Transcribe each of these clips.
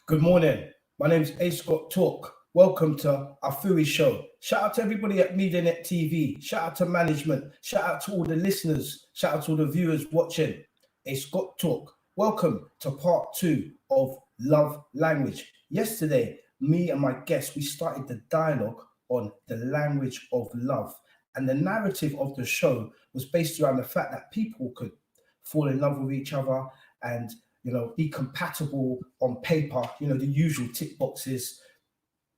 Good morning. My name's A. Scott Talk. Welcome to our Fui Show. Shout out to everybody at MediaNet TV. Shout out to management. Shout out to all the listeners. Shout out to all the viewers watching. A. Scott Talk. Welcome to part 2 of Love Language. Yesterday, me and my guest, we started the dialogue on the language of love. And the narrative of the show was based around the fact that people could fall in love with each other and be compatible on paper, the usual tick boxes,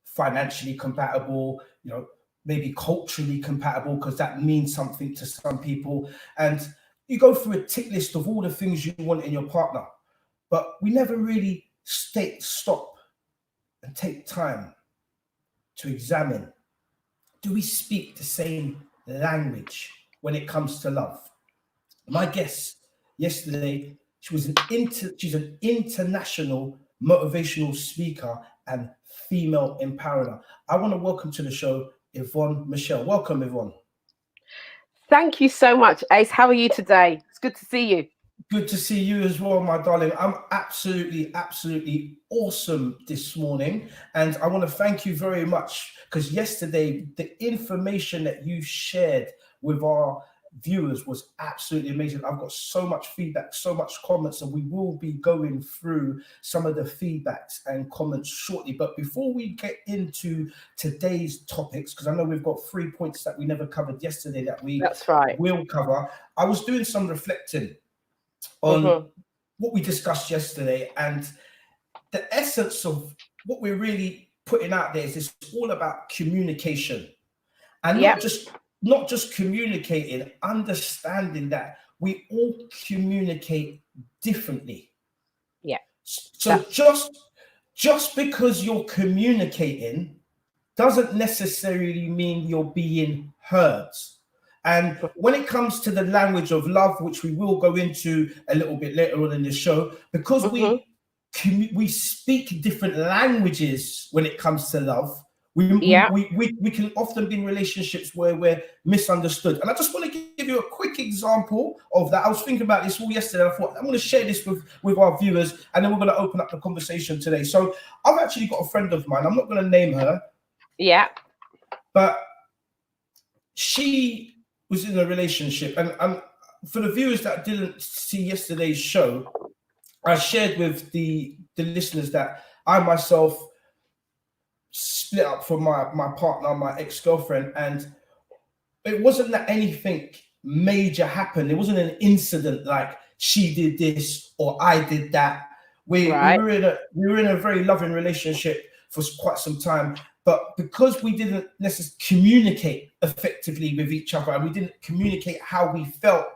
financially compatible, maybe culturally compatible, because that means something to some people. And you go through a tick list of all the things you want in your partner, but we never really stop and take time to examine, do we speak the same language when it comes to love? My guest yesterday, she's an international motivational speaker and female empowerer. I want to welcome to the show Yvonne Michelle. Welcome, Yvonne. Thank you so much, Ace. How are you today? It's good to see you. Good to see you as well, my darling. I'm absolutely awesome this morning. And I want to thank you very much, because yesterday, the information that you shared with our viewers was absolutely amazing. I've got so much feedback, so much comments, and we will be going through some of the feedbacks and comments shortly. But before we get into today's topics, because I know we've got 3 points that we never covered yesterday that we will cover, I was doing some reflecting on what we discussed yesterday, and the essence of what we're really putting out there is it's all about communication, and not just communicating, understanding that we all communicate differently. Yeah. So just because you're communicating doesn't necessarily mean you're being heard. And when it comes to the language of love, which we will go into a little bit later on in the show, because we speak different languages when it comes to love, we can often be in relationships where we're misunderstood. And I just want to give you a quick example of that. I was thinking about this all yesterday. I thought I'm going to share this with our viewers, and then we're going to open up the conversation today. So I've actually got a friend of mine. I'm not going to name her. Yeah. But she was in a relationship. And for the viewers that didn't see yesterday's show, I shared with the listeners that I myself split up from my partner, my ex-girlfriend, and it wasn't that anything major happened. It wasn't an incident like she did this or I did that. We were in a very loving relationship for quite some time, but because we didn't necessarily communicate effectively with each other, and we didn't communicate how we felt,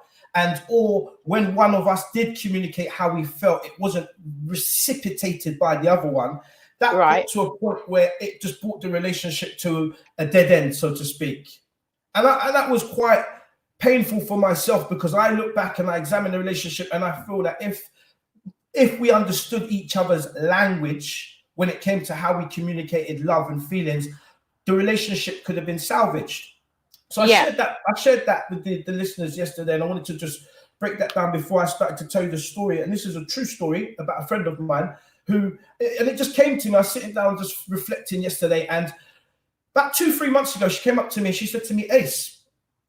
or when one of us did communicate how we felt, it wasn't reciprocated by the other one. That got to a point where it just brought the relationship to a dead end, so to speak. And that was quite painful for myself, because I look back and I examine the relationship, and I feel that if we understood each other's language when it came to how we communicated love and feelings, the relationship could have been salvaged. So I shared that with the listeners yesterday, and I wanted to just break that down before I started to tell you the story. And this is a true story about a friend of mine and it just came to me. I was sitting down just reflecting yesterday, and about 2-3 months ago, she came up to me and she said to me, Ace,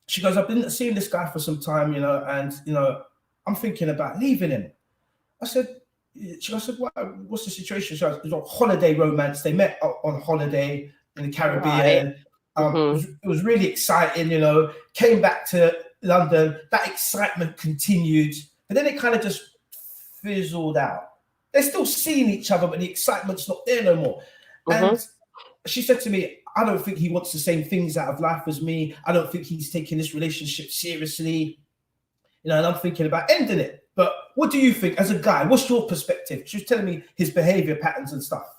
she goes, I've been seeing this guy for some time, and I'm thinking about leaving him. I said, what's the situation? She goes, it was a holiday romance. They met on holiday in the Caribbean. It was really exciting, came back to London. That excitement continued, but then it kind of just fizzled out. They're still seeing each other, but the excitement's not there no more. And she said to me, I don't think he wants the same things out of life as me. I don't think he's taking this relationship seriously. And I'm thinking about ending it. But what do you think as a guy? What's your perspective? She was telling me his behavior patterns and stuff.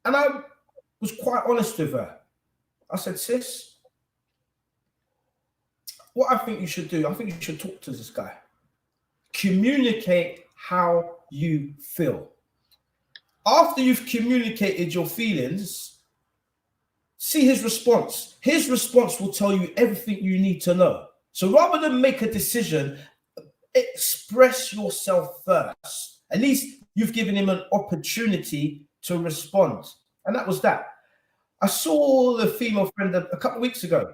And I was quite honest with her. I said, sis, what I think you should do, I think you should talk to this guy. Communicate how you feel. After you've communicated your feelings, see his response. His response will tell you everything you need to know. So rather than make a decision, express yourself first. At least you've given him an opportunity to respond. And that was that. I saw the female friend a couple of weeks ago,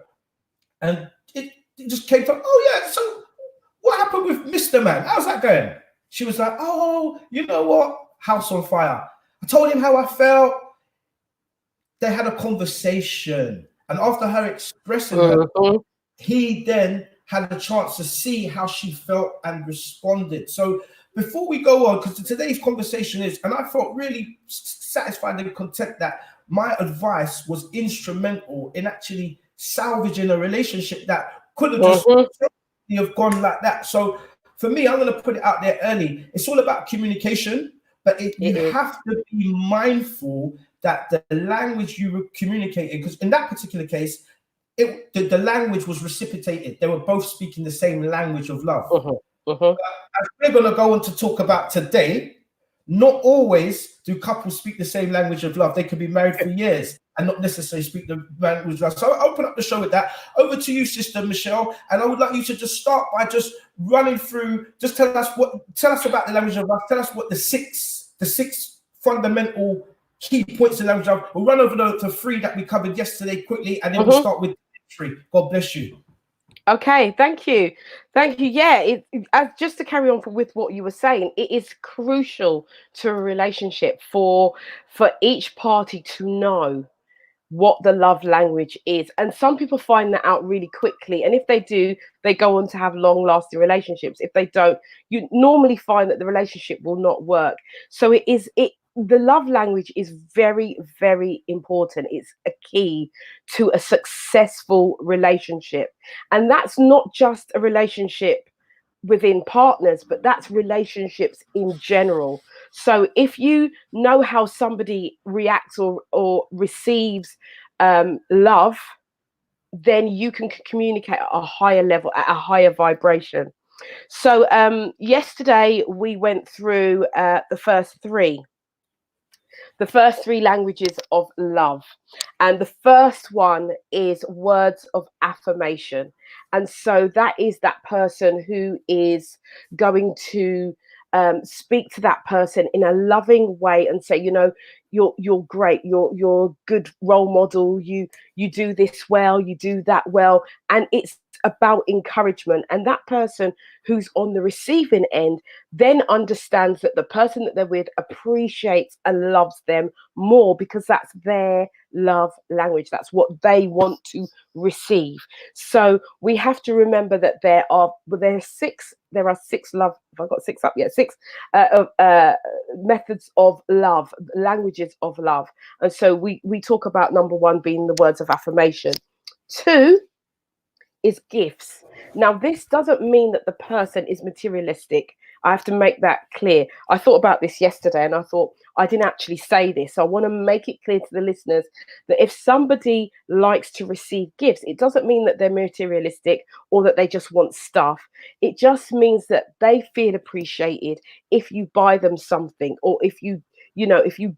and it just came from, oh yeah, so what happened with Mr. Man? How's that going? She was like, oh, you know what? House on fire. I told him how I felt. They had a conversation. And after her expressing her, he then had a chance to see how she felt and responded. So before we go on, because today's conversation is, and I felt really satisfied and content that my advice was instrumental in actually salvaging a relationship that could have just have gone like that. So for me, I'm going to put it out there early. It's all about communication, but you have to be mindful that the language you were communicating, because in that particular case, the language was reciprocated. They were both speaking the same language of love. As we're going to go on to talk about today, not always do couples speak the same language of love. They could be married for years and not necessarily speak the language of love. So I'll open up the show with that. Over to you, Sister Michelle. And I would like you to just start by just running through, just tell us about the language of love. Tell us what the six fundamental key points in language of love. We'll run over the three that we covered yesterday quickly, and then we'll start with three. God bless you. Okay, thank you. Yeah, just to carry on with what you were saying, it is crucial to a relationship for each party to know what the love language is. And some people find that out really quickly. And if they do, they go on to have long-lasting relationships. If they don't, you normally find that the relationship will not work. So the love language is very, very important. It's a key to a successful relationship. And that's not just a relationship within partners, but that's relationships in general. So if you know how somebody reacts or receives love, then you can communicate at a higher level, at a higher vibration. So yesterday we went through the first three languages of love. And the first one is words of affirmation. And so that is that person who is going to speak to that person in a loving way and say, you know, you're great, you're a good role model, you do this well, you do that well. And it's about encouragement. And that person who's on the receiving end then understands that the person that they're with appreciates and loves them more, because that's their love language. That's what they want to receive. So we have to remember that there are six love. Have I got six up? Yeah, six methods of love, languages of love. And so we talk about number one being the words of affirmation. Two is gifts. Now, this doesn't mean that the person is materialistic. I have to make that clear. I thought about this yesterday and I thought I didn't actually say this. So I want to make it clear to the listeners that if somebody likes to receive gifts, it doesn't mean that they're materialistic or that they just want stuff. It just means that they feel appreciated if you buy them something, or if you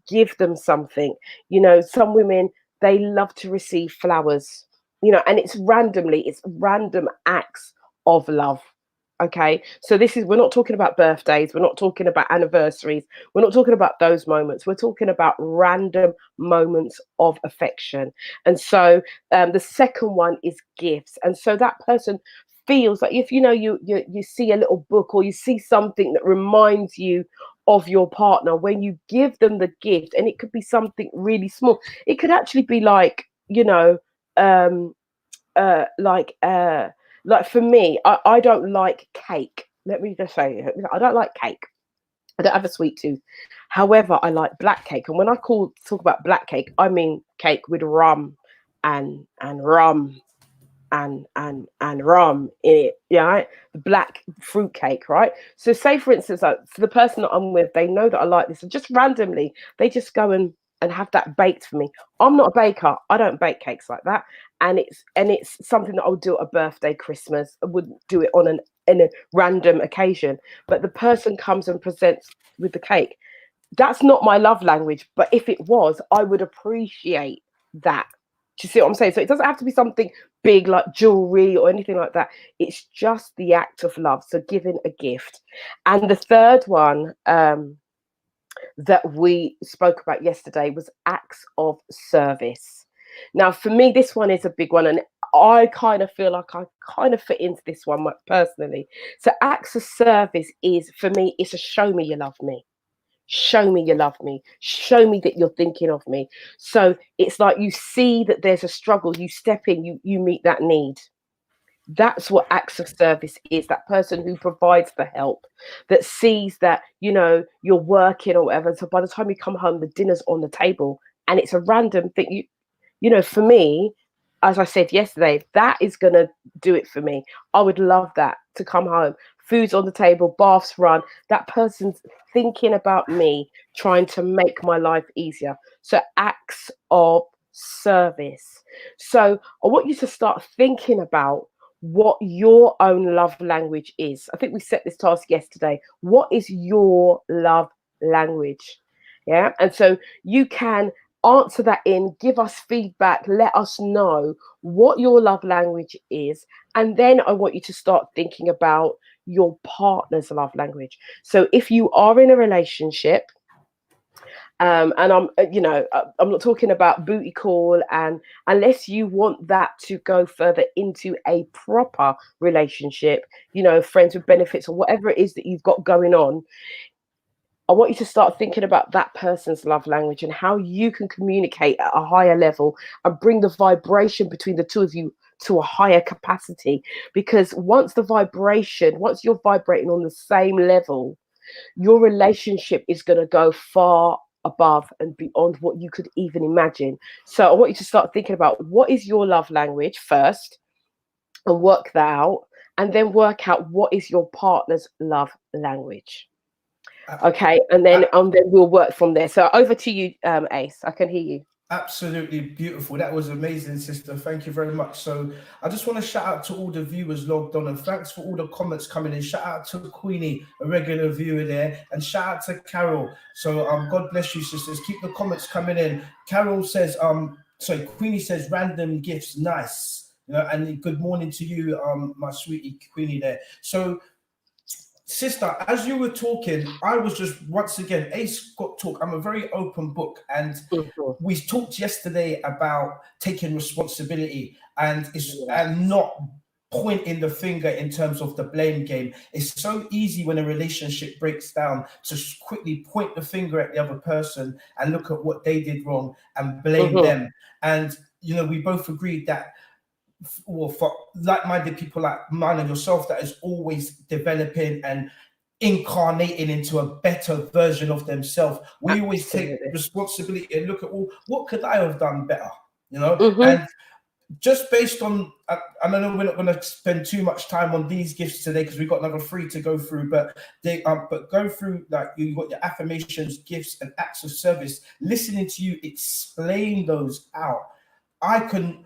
give them something. You know, some women, they love to receive flowers. You know, and it's random acts of love. Okay, so we're not talking about birthdays, we're not talking about anniversaries, we're not talking about those moments, we're talking about random moments of affection. And so the second one is gifts. And so that person feels like, if you see a little book or you see something that reminds you of your partner, when you give them the gift, and it could be something really small, it could actually be like, like for me, I don't like cake. Let me just say, I don't like cake. I don't have a sweet tooth. However, I like black cake. And when I talk about black cake, I mean cake with rum and rum and rum in it. Yeah, right? Black fruit cake, right? So say, for instance, for the person that I'm with, they know that I like this, and just randomly they just go and have that baked for me. I'm not a baker. I don't bake cakes like that. And it's something that I would do at a birthday, Christmas. I wouldn't do it on a random occasion. But the person comes and presents with the cake. That's not my love language. But if it was, I would appreciate that. Do you see what I'm saying? So it doesn't have to be something big like jewelry or anything like that. It's just the act of love. So giving a gift. And the third one that we spoke about yesterday was acts of service. Now, for me, this one is a big one, and I kind of feel like I kind of fit into this one personally. So acts of service is, for me, it's a show me you love me. Show me you love me. Show me that you're thinking of me. So it's like you see that there's a struggle, you step in, you meet that need. That's what acts of service is. That person who provides the help, that sees that, you know, you're working or whatever. So by the time you come home, the dinner's on the table, and it's a random thing. You know, for me, as I said yesterday, that is going to do it for me. I would love that, to come home, food's on the table, baths run, that person's thinking about me, trying to make my life easier. So acts of service. So I want you to start thinking about what your own love language is. I think we set this task yesterday. What is your love language? Yeah. And so you can answer that in, give us feedback, let us know what your love language is. And then I want you to start thinking about your partner's love language. So if you are in a relationship, and I'm not talking about booty call, and unless you want that to go further into a proper relationship, you know, friends with benefits or whatever it is that you've got going on, I want you to start thinking about that person's love language and how you can communicate at a higher level and bring the vibration between the two of you to a higher capacity. Because once you're vibrating on the same level, your relationship is going to go far above and beyond what you could even imagine. So I want you to start thinking about what is your love language first, and work that out, and then work out what is your partner's love language. Okay, and then we'll work from there. So over to you, Ace. I can hear you. Absolutely beautiful. That was amazing, sister. Thank you very much. So I just want to shout out to all the viewers logged on, and thanks for all the comments coming in. Shout out to Queenie, a regular viewer there, and shout out to Carol. So God bless you, sisters. Keep the comments coming in. Carol says, Queenie says random gifts, nice. You know, and good morning to you, my sweetie Queenie there. So sister, as you were talking, I was just, once again, Ace got talk. I'm a very open book, and we talked yesterday about taking responsibility and not pointing the finger in terms of the blame game. It's so easy when a relationship breaks down to quickly point the finger at the other person and look at what they did wrong and blame them. And you know, we both agreed that, or for like-minded people like mine and yourself, that is always developing and incarnating into a better version of themselves. We always take responsibility and look at, well, what could I have done better? You know, and just based on, I know we're not going to spend too much time on these gifts today because we've got another 3 to go through, but go through, like, you got your affirmations, gifts, and acts of service. Listening to you explain those out, I can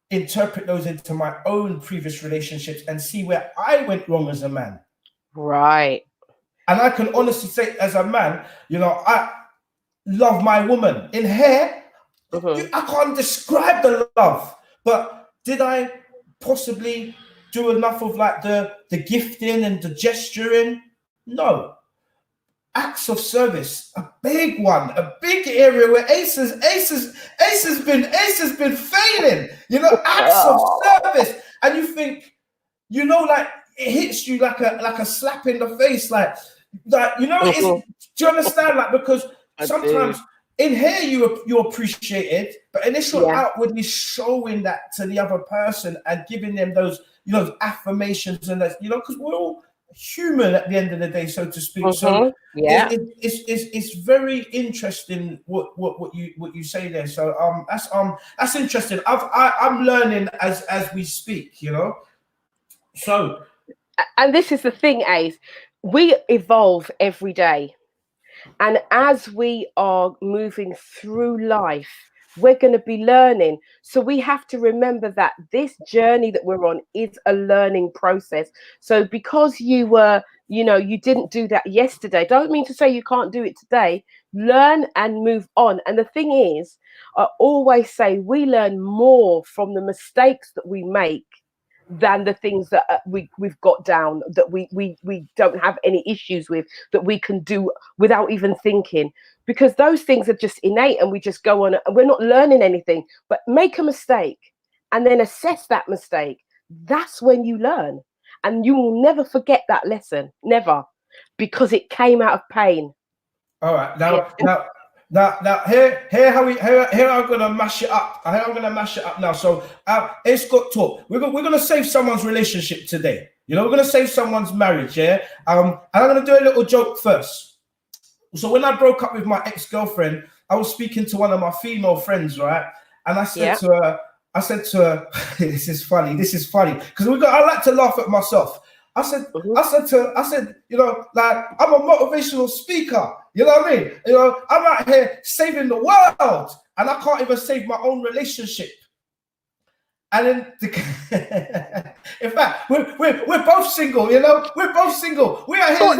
interpret those into my own previous relationships and see where I went wrong as a man. Right. And I can honestly say, as a man, you know, I love my woman. In hair, I can't describe the love, but did I possibly do enough of like the gifting and the gesturing? No. Acts of service, a big one, a big area where Ace has been failing. You know, acts of service, and you think, you know, like it hits you like a slap in the face, like you know, do you understand? Like, because sometimes in here you're appreciated, but unless you're outwardly showing that to the other person and giving them those, you know, affirmations and that, you know, because we're all human at the end of the day, so to speak. So it's very interesting what you say there. So that's interesting. I'm learning as we speak, you know. So, and this is the thing, Ace, we evolve every day, and as we are moving through life, we're going to be learning. So we have to remember that this journey that we're on is a learning process. So because you were, you know, you didn't do that yesterday, don't mean to say you can't do it today. learn and move on. And the thing is, I always say we learn more from the mistakes that we make than the things that we've got down, that we don't have any issues with, that we can do without even thinking, because those things are just innate and we just go on and we're not learning anything. But make a mistake and then assess that mistake. That's when you learn, and you will never forget that lesson, never, because it came out of pain. All right, Yeah. now, here I'm gonna mash it up. Here I'm gonna mash it up now. So, it's got talk. We're gonna save someone's relationship today. You know, we're gonna save someone's marriage. Yeah. And I'm gonna do a little joke first. So when I broke up with my ex-girlfriend, I was speaking to one of my female friends, right? And I said to her, this is funny because I like to laugh at myself. I said, you know, like, I'm a motivational speaker. You know what I mean? You know, I'm out here saving the world, and I can't even save my own relationship. And then, in fact, we're both single. You know, we're both single. We are here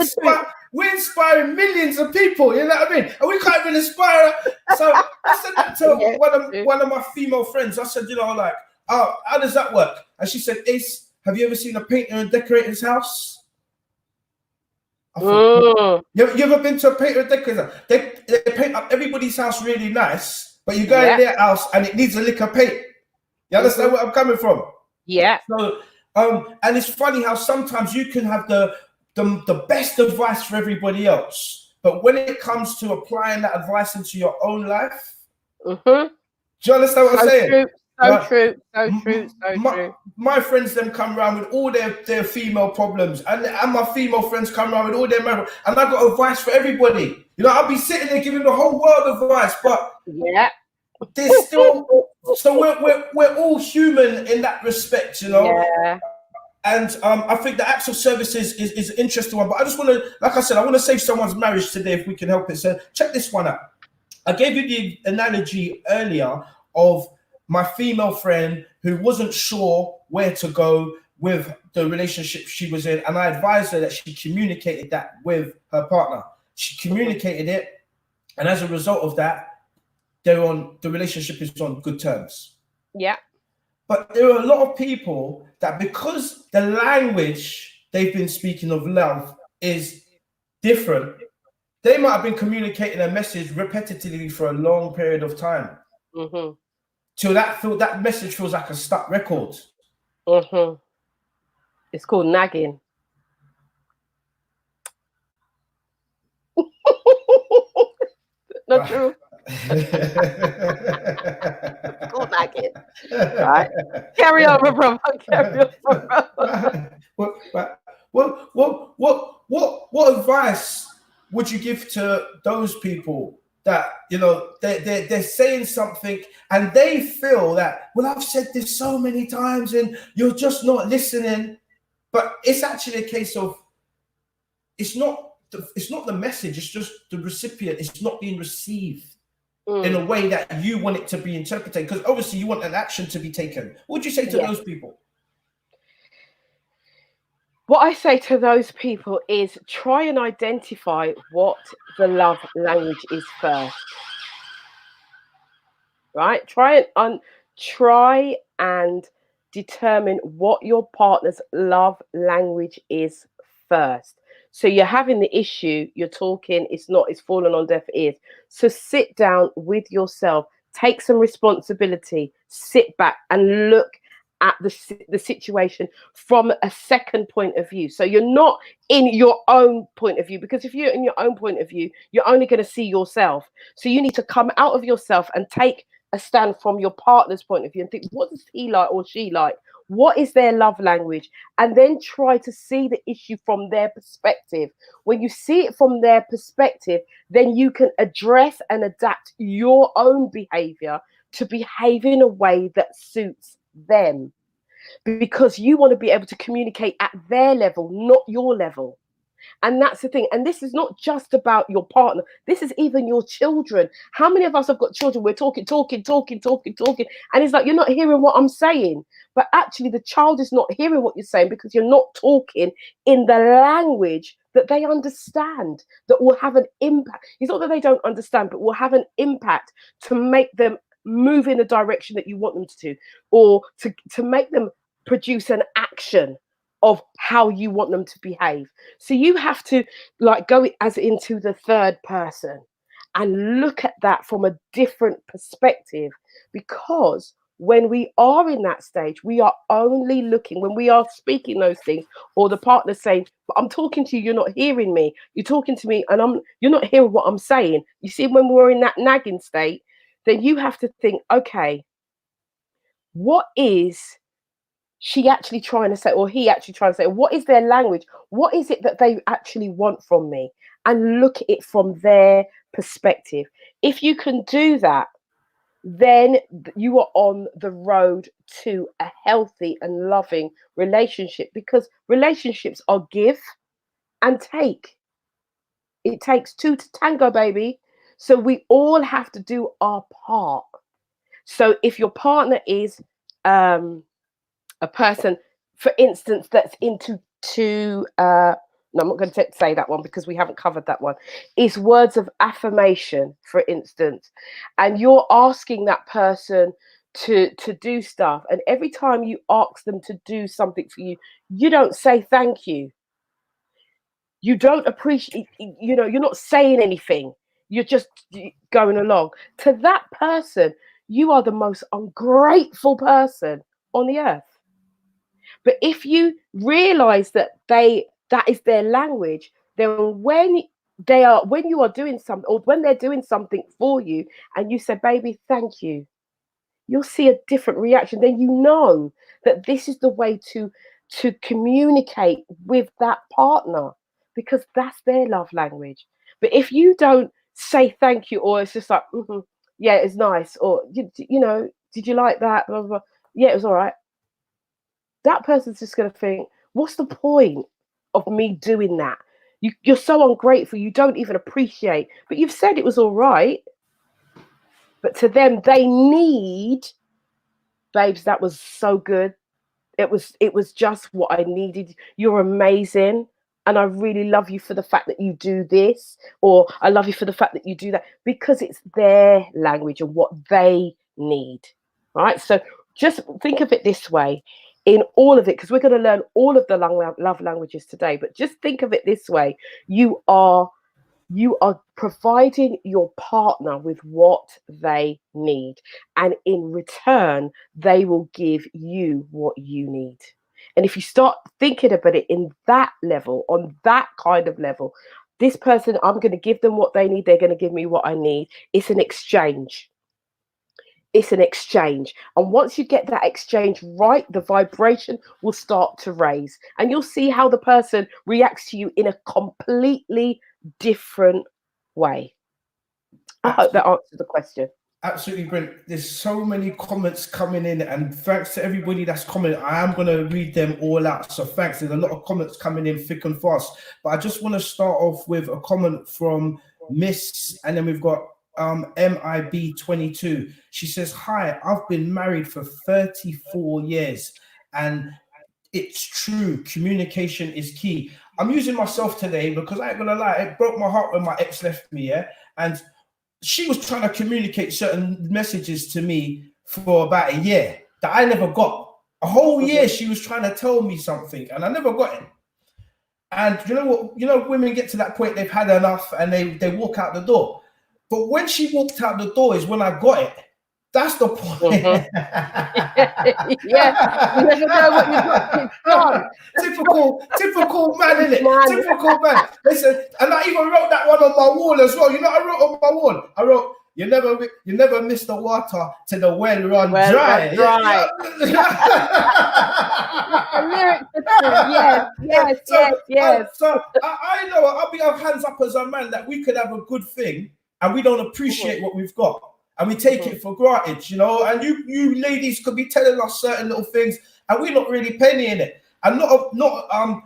we're inspiring millions of people. You know what I mean? And we can't even inspire. So I said that to one of my female friends. I said, you know, like, oh, how does that work? And she said, Ace, have you ever seen a painter and decorator's house? I thought, you ever been to a painter and decorator? They paint up everybody's house really nice, but you go in their house and it needs a lick of paint. You understand where I'm coming from? Yeah. So, and it's funny how sometimes you can have the best advice for everybody else, but when it comes to applying that advice into your own life, do you understand what I'm saying? So true. My friends then come around with all their female problems, and my female friends come around with all their marriage, and I've got advice for everybody. You know, I'll be sitting there giving the whole world advice, but there's still, so we're all human in that respect, you know. Yeah. And I think the acts of services is an interesting one, but I just want to, like I said, I want to save someone's marriage today if we can help it. So check this one out. I gave you the analogy earlier of my female friend who wasn't sure where to go with the relationship she was in, and I advised her that she communicated that with her partner. She communicated it, and as a result of that, the relationship is on good terms. Yeah. But there are a lot of people that, because the language they've been speaking of love is different, they might have been communicating a message repetitively for a long period of time. Till that message feels like a stuck record. It's called nagging. Not true. It's called nagging. Right. Carry on, my brother. Carry on. What advice would you give to those people that, you know, they're saying something and they feel that, well, I've said this so many times and you're just not listening, but it's actually a case of it's not the message, it's just the recipient. It's not being received in a way that you want it to be interpreted, because obviously you want an action to be taken. What would you say to those people? What I say to those people is try and identify what the love language is first. Right? Try and determine what your partner's love language is first. So you're having the issue, you're talking, it's fallen on deaf ears. So sit down with yourself, take some responsibility, sit back and look at the situation from a second point of view. So you're not in your own point of view, because if you're in your own point of view, you're only going to see yourself. So you need to come out of yourself and take a stand from your partner's point of view and think, what does he like or she like? What is their love language? And then try to see the issue from their perspective. When you see it from their perspective, then you can address and adapt your own behavior to behave in a way that suits them, because you want to be able to communicate at their level, not your level. And that's the thing. And this is not just about your partner. This is even your children. How many of us have got children? We're talking. And it's like, you're not hearing what I'm saying. But actually, the child is not hearing what you're saying because you're not talking in the language that they understand, that will have an impact. It's not that they don't understand, but will have an impact to make them move in the direction that you want them to, or to make them produce an action of how you want them to behave. So you have to like go as into the third person and look at that from a different perspective, because when we are in that stage, we are only looking, when we are speaking those things, or the partner saying, but I'm talking to you, you're not hearing me, you're talking to me and you're not hearing what I'm saying. You see, when we're in that nagging state, then you have to think, okay, what is she actually trying to say, or he actually trying to say? What is their language? What is it that they actually want from me? And look at it from their perspective. If you can do that, then you are on the road to a healthy and loving relationship, because relationships are give and take. It takes two to tango, baby. So we all have to do our part. So if your partner is a person, for instance, that's into no, I'm not going to say that one because we haven't covered that one, is words of affirmation, for instance, and you're asking that person to do stuff, and every time you ask them to do something for you, you don't say thank you, you don't appreciate, you're not saying anything, you're just going along. To that person, you are the most ungrateful person on the earth. But if you realize that that is their language, then when you are doing something, or when they're doing something for you, and you say, baby, thank you, you'll see a different reaction. Then you know that this is the way to communicate with that partner, because that's their love language. But if you don't say thank you, or it's just like, yeah, it's nice, or did you like that? Blah, blah, blah. Yeah, it was all right. That person's just going to think, what's the point of me doing that? You're so ungrateful, you don't even appreciate, but you've said it was all right. But to them, they need, babes, that was so good. It was just what I needed. You're amazing. And I really love you for the fact that you do this, or I love you for the fact that you do that, because it's their language and what they need. Right? So just think of it this way in all of it, because we're going to learn all of the love languages today. But just think of it this way. You are providing your partner with what they need, and in return they will give you what you need. And if you start thinking about it in that level, on that kind of level, this person, I'm going to give them what they need, they're going to give me what I need. It's an exchange. It's an exchange. And once you get that exchange right, the vibration will start to raise, and you'll see how the person reacts to you in a completely different way. I hope that answers the question. Absolutely brilliant. There's so many comments coming in, and thanks to everybody that's commenting. I am going to read them all out. So thanks. There's a lot of comments coming in thick and fast. But I just want to start off with a comment from Miss, and then we've got MIB22. She says, hi, I've been married for 34 years and it's true, communication is key. I'm using myself today because I ain't gonna lie, it broke my heart when my ex left me, yeah? And she was trying to communicate certain messages to me for about a year that I never got. A whole year she was trying to tell me something and I never got it. And you know what? Women get to that point, they've had enough and they walk out the door. But when she walked out the door is when I got it. That's the point. Yeah, you never know what you've got. Typical man, isn't it? Typical man. Listen, and I even wrote that one on my wall as well. I wrote on my wall. I wrote, you never miss the water till the well run dry. Yes. So I know I'll be our hands up as a man that we could have a good thing and we don't appreciate what we've got. And we take it for granted, and you ladies could be telling us certain little things and we're not really pennying it. And not all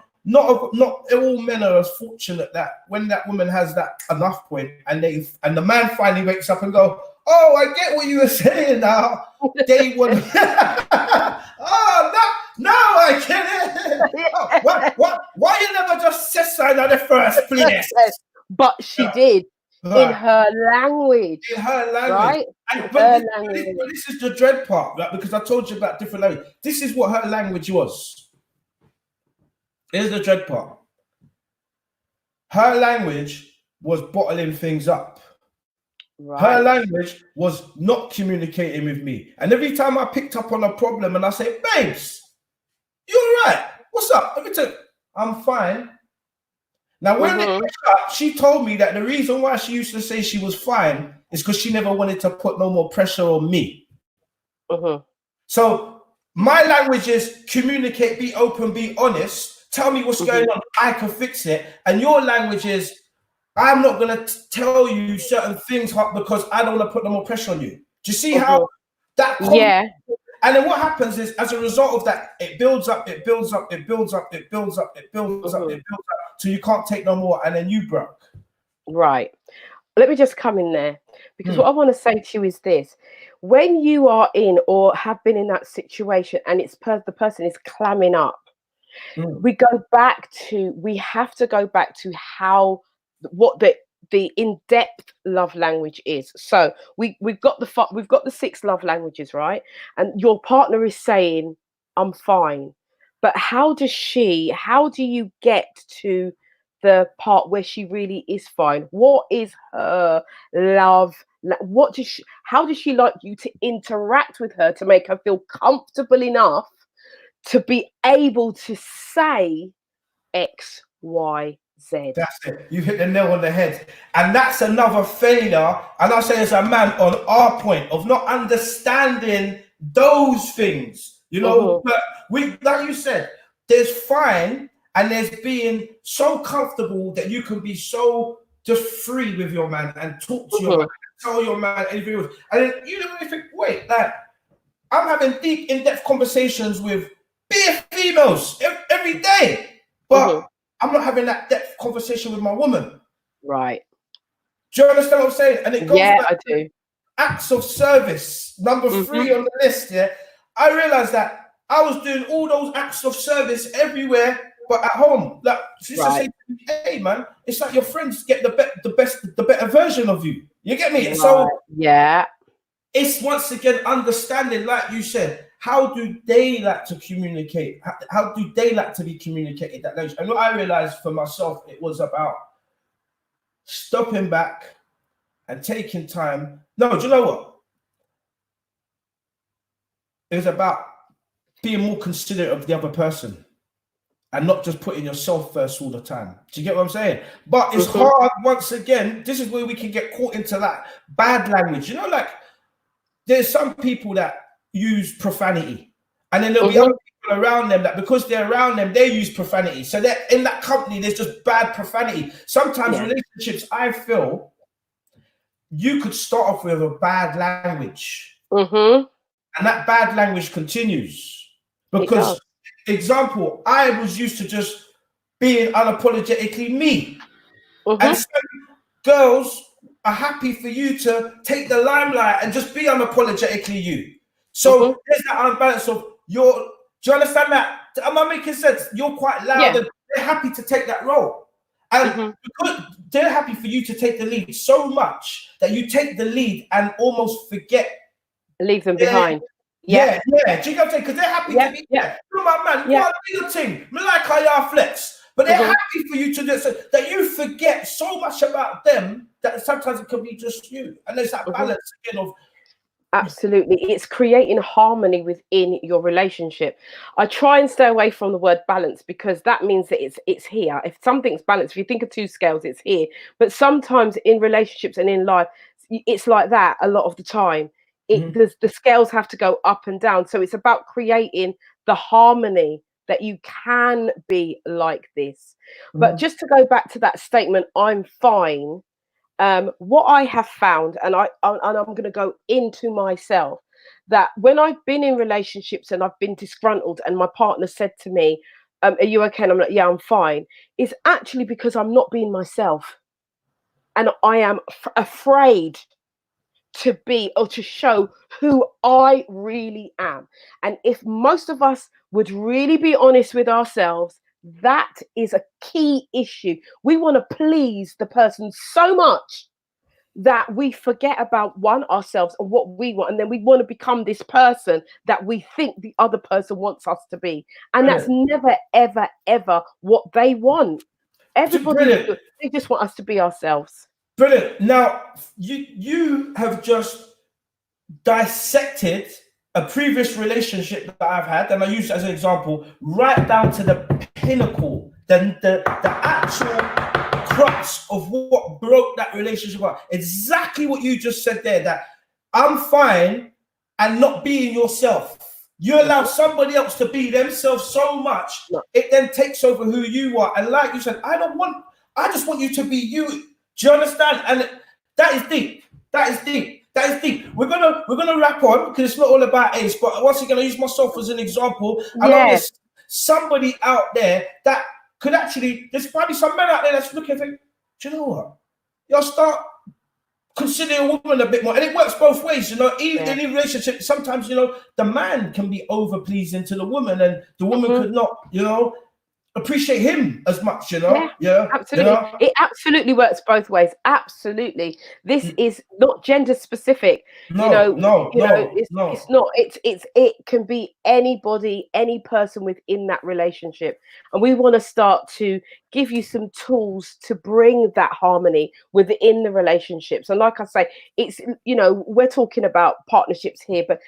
men are as fortunate that when that woman has that enough point and the man finally wakes up and go, oh, I get what you were saying now. Day one. Oh, no, I get it. Oh, why you never just said sign in the first place. But she Yeah. did in Right. her language. In her language. Right? And, In but, her this, language. but this is the dread part, right? Because I told you about different language. This is what her language was. Here's the dread part. Her language was bottling things up. Right. Her language was not communicating with me. And every time I picked up on a problem and I say, babes, you all right? What's up? Let me tell you, I'm fine. Now, when it was up, she told me that the reason why she used to say she was fine is because she never wanted to put no more pressure on me. So my language is communicate, be open, be honest. Tell me what's going on. I can fix it. And your language is, I'm not going to tell you certain things because I don't want to put no more pressure on you. Do you see how that? Yeah. And then what happens is, as a result of that, it builds up, it builds up, it builds up, it builds up, it builds up, it builds up, so you can't take no more, and then you broke. Right. Let me just come in there, because what I want to say to you is this: when you are in or have been in that situation, and it's the person is clamming up, we have to go back to what the in-depth love language is. So we've got the 6 love languages, right? And your partner is saying, I'm fine. But how do you get to the part where she really is fine? What is her love? How does she like you to interact with her to make her feel comfortable enough to be able to say X, Y, Z? That's it. You hit the nail on the head. And that's another failure. And I'll say as a man on our point of not understanding those things. You know, but like you said, there's fine and there's being so comfortable that you can be so just free with your man and talk to your man, tell your man anything else. And then you don't really think, wait, like I'm having deep, in-depth conversations with bare females every day. But I'm not having that depth conversation with my woman. Right. Do you understand what I'm saying? And it goes back I to do. acts of service, number 3 on the list. Yeah, I realized that I was doing all those acts of service everywhere, but at home. Like she used to say, "Hey, man, it's like your friends get the better version of you." You get me? Right. So yeah, it's once again understanding, like you said. How do they like to communicate? How do they like to be communicated? That language. And what I realized for myself, it was about stopping back and taking time. No, do you know what? It was about being more considerate of the other person and not just putting yourself first all the time. Do you get what I'm saying? But it's hard, once again, this is where we can get caught into that bad language. You know, like there's some people that use profanity. And then there'll be other people around them that because they're around them, they use profanity. So that in that company, there's just bad profanity. Sometimes relationships, I feel, you could start off with a bad language. And that bad language continues. Because, example, I was used to just being unapologetically me. And some girls are happy for you to take the limelight and just be unapologetically you. So there's that unbalance of do you understand that? Am I making sense? You're quite loud and they're happy to take that role. And because they're happy for you to take the lead so much that you take the lead and almost leave them behind. Yeah. Do you get what I'm saying? Because they're happy to be there. You're my man. Go on, do your thing. Me like how you flex. But they're happy for you to do so that you forget so much about them that sometimes it can be just you. And there's that balance again of absolutely. It's creating harmony within your relationship. I try and stay away from the word balance because that means that it's here. If something's balanced, if you think of 2 scales, it's here. But sometimes in relationships and in life, it's like that a lot of the time. The scales have to go up and down. So it's about creating the harmony that you can be like this. But just to go back to that statement, I'm fine. What I have found, and I'm going to go into myself, that when I've been in relationships and I've been disgruntled and my partner said to me, are you okay? And I'm like, yeah, I'm fine. It's actually because I'm not being myself. And I am afraid to be or to show who I really am. And if most of us would really be honest with ourselves, That is a key issue. We want to please the person so much that we forget about ourselves and what we want, and then we want to become this person that we think the other person wants us to be, and that's Brilliant. never ever ever what they want. Everybody, Brilliant. they just want us to be ourselves. Brilliant. Now, you have just dissected a previous relationship that I've had, and I use it as an example, right down to the pinnacle, the actual crux of what broke that relationship up. Exactly what you just said there, that I'm fine and not being yourself. You allow somebody else to be themselves so much, it then takes over who you are. And like you said, I just want you to be you. Do you understand? And that is deep. That is deep. That is deep. We're gonna wrap on because it's not all about Ace, but once again, I use myself as an example. I know there's somebody out there that could actually, there's probably some men out there that's looking and think, do you know what? You'll start considering a woman a bit more. And it works both ways, you know. Even in a relationship, sometimes, you know, the man can be over pleasing to the woman, and the woman could not, you know, appreciate him as much, you know. Absolutely. You know? It absolutely works both ways. Absolutely. This is not gender specific. No. It's not. It can be anybody, any person within that relationship, and we want to start to give you some tools to bring that harmony within the relationships. And like I say, it's, you know, we're talking about partnerships here, but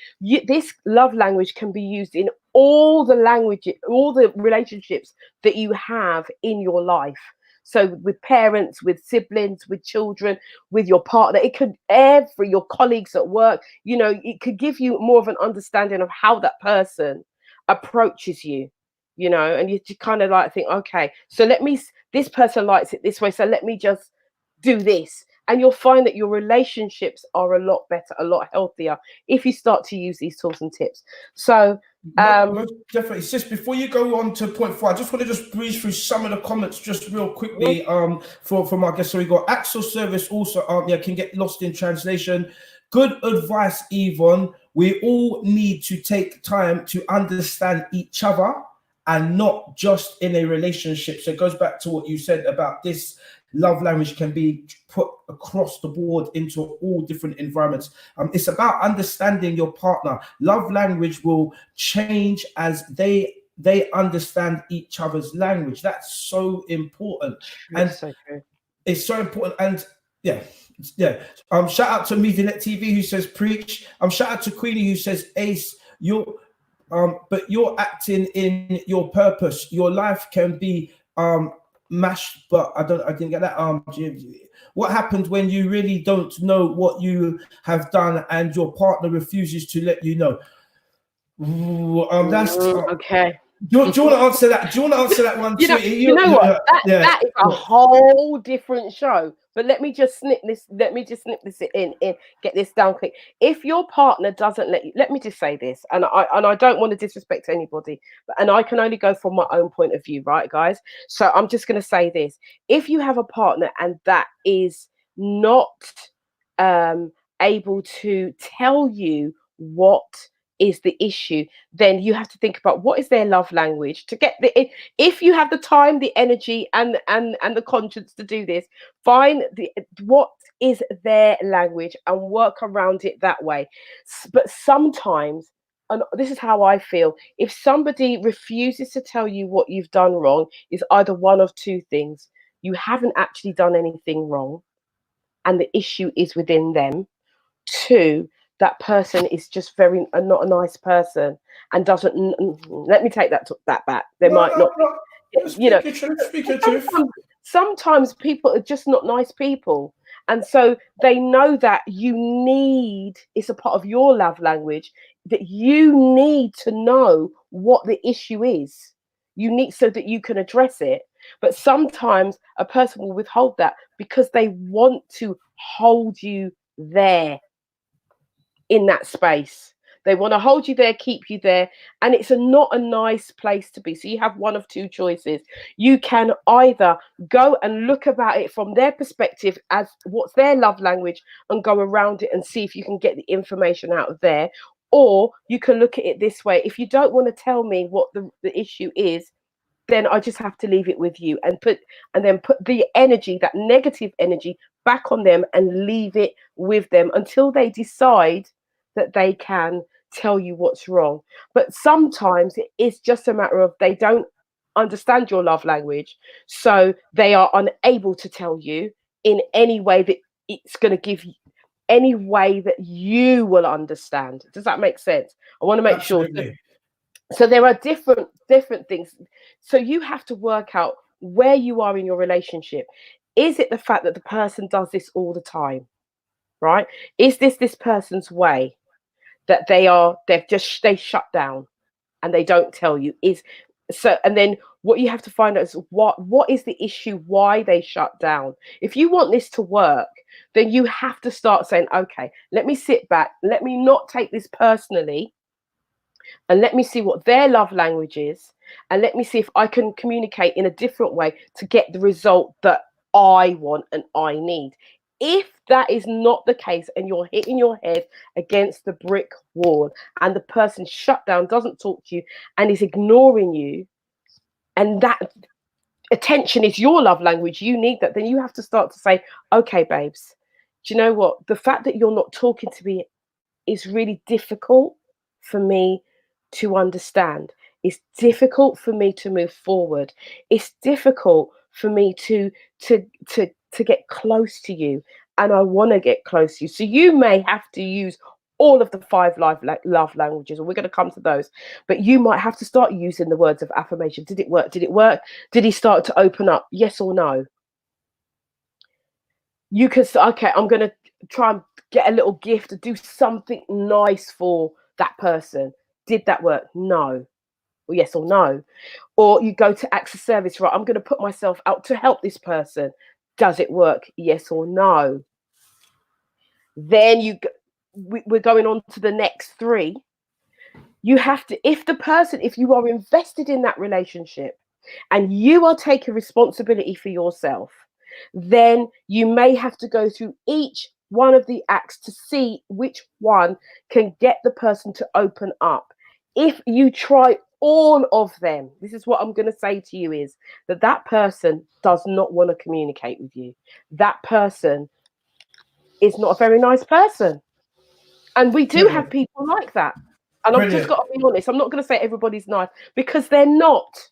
this love language can be used in all the languages, all the relationships that you have in your life. So with parents, with siblings, with children, with your partner, it could your colleagues at work, you know, it could give you more of an understanding of how that person approaches you, you know, and you kind of like think, okay, so this person likes it this way, so let me just do this. And you'll find that your relationships are a lot better, a lot healthier if you start to use these tools and tips. So most definitely. Sis, before you go on to point 4, I just want to just breeze through some of the comments just real quickly from our guests. So we got Axel Service also can get lost in translation. Good advice, Yvonne. We all need to take time to understand each other and not just in a relationship. So it goes back to what you said about this. Love language can be put across the board into all different environments. It's about understanding your partner. Love language will change as they understand each other's language. That's so important. And so true. It's so important. And yeah. Shout out to Medianet TV who says preach. Shout out to Queenie who says Ace, but you're acting in your purpose. Your life can be mashed, but I didn't get that. What happens when you really don't know what you have done and your partner refuses to let you know? That's okay. Do you want to answer that? Do you want to answer that one? You know what? That is a whole different show. But let me just snip this. Let me just snip this in. Get this down quick. If your partner doesn't let you, let me just say this, and I don't want to disrespect anybody, and I can only go from my own point of view, right, guys? So I'm just going to say this: if you have a partner and that is not able to tell you what is the issue, then you have to think about what is their love language to get if you have the time, the energy, and the conscience to do this, find what is their language and work around it that way. But sometimes, and this is how I feel, if somebody refuses to tell you what you've done wrong, is either one of two things: you haven't actually done anything wrong and the issue is within them. 2, that person is just not a nice person and doesn't. Let me take that back. They might not be, you know. Sometimes people are just not nice people, and so they know that you need. It's a part of your love language that you need to know what the issue is. You need so that you can address it. But sometimes a person will withhold that because they want to hold you there in that space. They want to hold you there, keep you there, and it's not a nice place to be. So you have one of two choices. You can either go and look about it from their perspective as what's their love language and go around it and see if you can get the information out of there, or you can look at it this way: if you don't want to tell me what the issue is, then I just have to leave it with you and put the energy, that negative energy, back on them and leave it with them until they decide that they can tell you what's wrong. But sometimes it's just a matter of they don't understand your love language, so they are unable to tell you in any way that it's going to give you any way that you will understand. Does that make sense? I want to make sure. So there are different things. So you have to work out where you are in your relationship. Is it the fact that the person does this all the time, right? Is this person's way that they shut down and they don't tell you? And then what you have to find out is what is the issue, why they shut down. If you want this to work, then you have to start saying, okay, let me sit back, let me not take this personally, and let me see what their love language is, and let me see if I can communicate in a different way to get the result that I want and I need. If that is not the case and you're hitting your head against the brick wall and the person shut down, doesn't talk to you and is ignoring you, and that attention is your love language, you need that, then you have to start to say, okay, babes, do you know what? The fact that you're not talking to me is really difficult for me to understand. It's difficult for me to move forward. It's difficult for me to get close to you, and I want to get close to you. So you may have to use all of the 5 love languages, and we're going to come to those, but you might have to start using the words of affirmation. Did it work? Did it work? Did he start to open up? Yes or no? You can say, okay, I'm going to try and get a little gift to do something nice for that person. Did that work? No. Or yes or no. Or you go to acts of service, right? I'm going to put myself out to help this person. Does it work? Yes or no. Then we're going on to the next 3. You have to, if you are invested in that relationship and you are taking responsibility for yourself, then you may have to go through each one of the acts to see which one can get the person to open up. If you try all of them, this is what I'm going to say to you, is that person does not want to communicate with you. That person is not a very nice person. And we do have people like that. And I've just got to be honest, I'm not going to say everybody's nice, because they're not.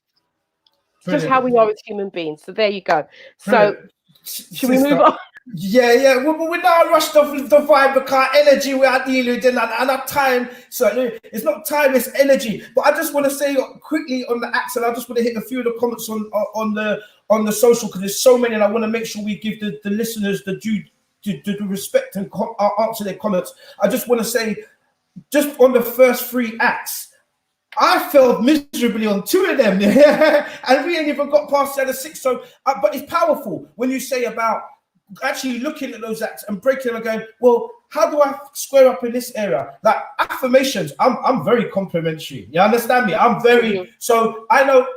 It's just how we are as human beings. So there you go. So should we move on? Yeah. We're not rushed off the vibe because energy we are dealing with and our time. So it's not time, it's energy. But I just want to say quickly on the acts, and I just want to hit a few of the comments on the social, because there's so many, and I want to make sure we give the listeners the due to respect and answer their comments. I just want to say, just on the first 3 acts, I failed miserably on 2 of them, and we ain't even got past the other 6. So, but it's powerful when you say about actually looking at those acts and breaking them and going, well, how do I square up in this area? Like affirmations, I'm very complimentary. You understand me? I'm very so I know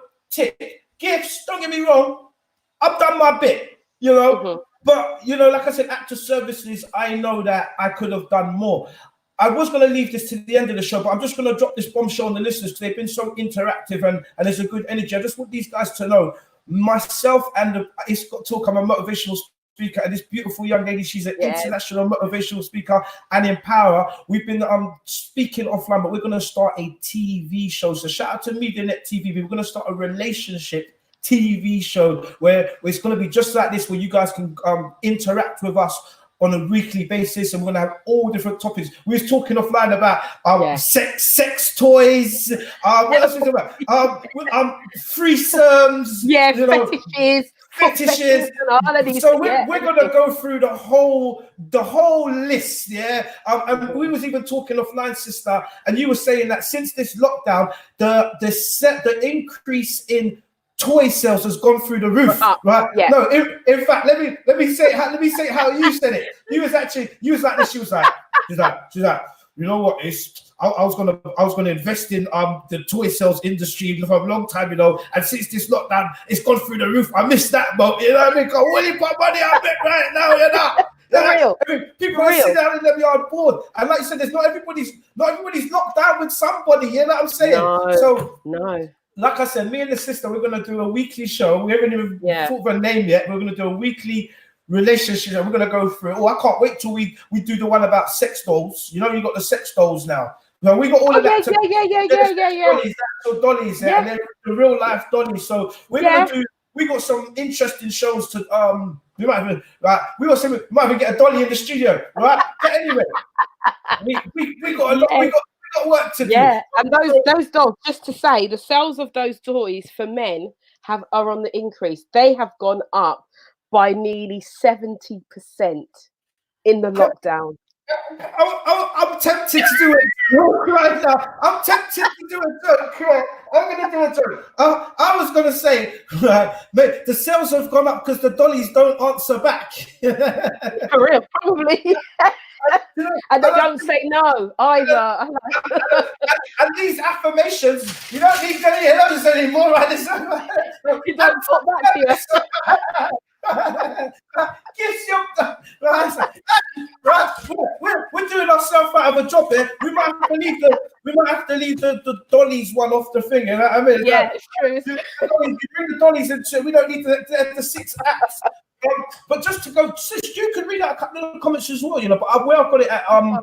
gifts. Don't get me wrong, I've done my bit, But like I said, act of services, I know that I could have done more. I was going to leave this to the end of the show, but I'm just going to drop this bombshell on the listeners because they've been so interactive and there's a good energy. I just want these guys to know, myself and it's got talk, I'm a motivational speaker, and this beautiful young lady, she's an international motivational speaker and empower. We've been speaking offline, but we're going to start a TV show. So shout out to MediaNet TV. We're going to start a relationship TV show where it's going to be just like this, where you guys can interact with us on a weekly basis, and we're gonna have all different topics. We was talking offline about sex toys. What else was it about? Threesomes. Fetishes. So we're gonna go through the whole list. And we was even talking offline, sister, and you were saying that since this lockdown, the increase in toy sales has gone through the roof, right? Yeah. No, in fact, let me say how you said it. You was like this. She was like, you know what? I was gonna invest in the toy sales industry for a long time, and since this lockdown, it's gone through the roof. I missed that, but you know what I mean? Because when you put money on it right now, people are sitting down and they're on board. And like you said, not everybody's locked down with somebody. You know what I'm saying? No. like I said, me and the sister, we're gonna do a weekly show. We haven't even thought of a name yet. We're gonna do a weekly relationship, and we're gonna go through it. Oh, I can't wait till we do the one about sex dolls. You know, you got the sex dolls now. Well, we got all of that. Dollies, and then the real life dollies. So we're gonna do. We got some interesting shows to we might even we might even get a dolly in the studio, right? But anyway, we got a lot. We got work to do. Yeah, and those dolls. Just to say, the sales of those toys for men are on the increase. They have gone up by nearly 70% in the lockdown. I'm tempted to do it right now. I'm tempted to do a joke. I'm going to do a joke. I was going to say, the sales have gone up because the dollies don't answer back. For real, probably. And they don't say no either. And these affirmations, you don't need any of those anymore, right? You don't talk back to you. Kiss your right. We're doing ourselves out of a job here. We might have to leave the dollies one off the thing. You know what I mean? Yeah, it's true. You bring the dollies into. We don't need the 6 acts. But just to go, sis, you can read out a couple of comments as well. You know, but where I've got it at I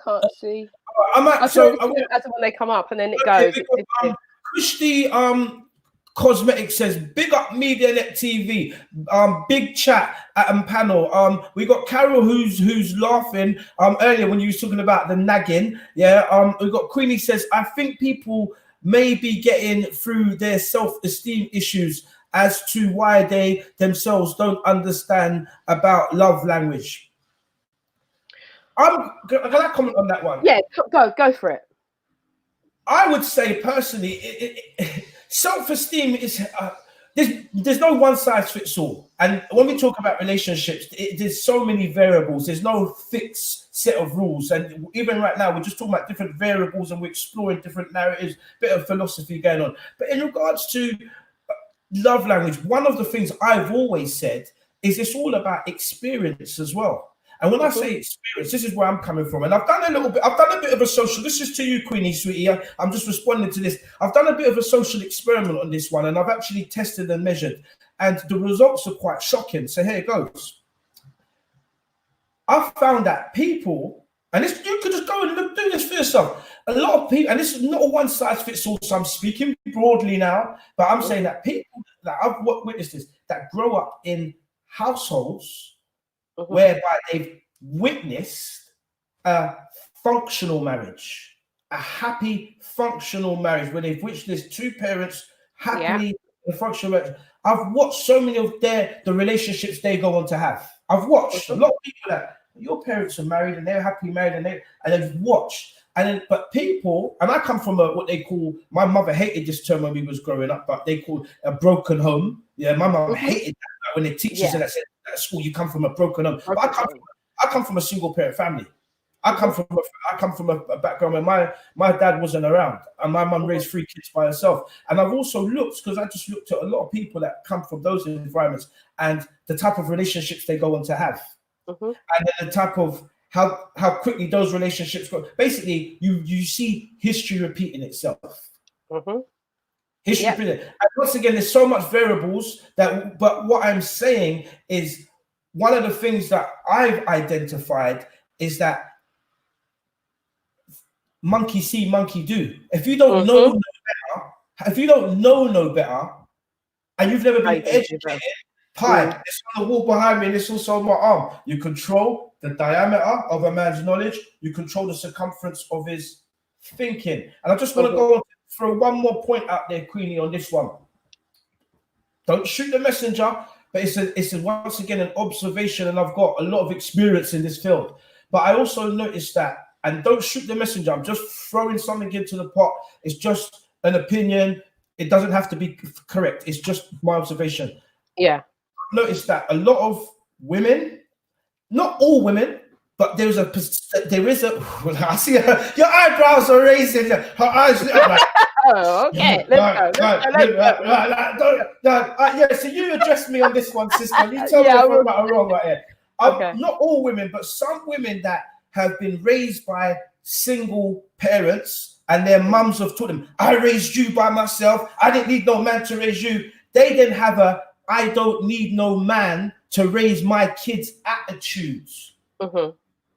can't see. I'm at as when they come up and then it goes. Christy Cosmetic says, big up MediaNet TV, big chat at panel. We got Carol who's laughing earlier when you were talking about the nagging. Yeah. We got Queenie says, I think people may be getting through their self-esteem issues as to why they themselves don't understand about love language. Can I comment on that one? Yeah, go for it. I would say personally, self-esteem is there's no one size fits all. And when we talk about relationships, there's so many variables. There's no fixed set of rules. And even right now, we're just talking about different variables and we're exploring different narratives, bit of philosophy going on. But in regards to love language, one of the things I've always said is it's all about experience as well. And when I say experience, this is where I'm coming from. And I've done a bit of a social, this is to you, Queenie, sweetie. I'm just responding to this. I've done a bit of a social experiment on this one, and I've actually tested and measured. And the results are quite shocking. So here it goes. I've found that people, and this, you could just go and do this for yourself. A lot of people, and this is not a one size fits all, so I'm speaking broadly now, but I'm saying that people that I've witnessed this, that grow up in households whereby they've witnessed a functional marriage, a happy functional marriage, where they've witnessed 2 parents happily in functional marriage. I've watched so many of the relationships they go on to have. I've watched a lot of people that your parents are married and they're happily married and they've watched. And then, but people, and I come from what they call, my mother hated this term when we was growing up, but they call a broken home. Yeah, my mom hated that when the teachers said at school, you come from a broken home. But I come from a single parent family. I come from a background where my dad wasn't around and my mum raised 3 kids by herself. And I've also looked, because I just looked at a lot of people that come from those environments and the type of relationships they go on to have. And then the type of how quickly those relationships go. Basically, you see history repeating itself. History repeating. And once again, there's so much variables but what I'm saying is one of the things that I've identified is that monkey see, monkey do. If you don't know no better, and you've never been educated, it's on the wall behind me and it's also on my arm. You control the diameter of a man's knowledge, you control the circumference of his thinking. And I just want to go on, throw one more point out there, Queenie, on this one. Don't shoot the messenger, but it's once again an observation, and I've got a lot of experience in this field. But I also noticed that, and don't shoot the messenger, I'm just throwing something into the pot. It's just an opinion. It doesn't have to be correct. It's just my observation. Yeah. I've noticed that a lot of women, not all women, but there is a I see your eyebrows are raising, her eyes. Oh, okay. Let's go. So you address me on this one, sister. You tell me if I'm right or wrong right here. Not all women, but some women that have been raised by single parents and their mums have taught them, I raised you by myself, I didn't need no man to raise you. They then have a, I don't need no man to raise my kids' attitudes. Mm-hmm.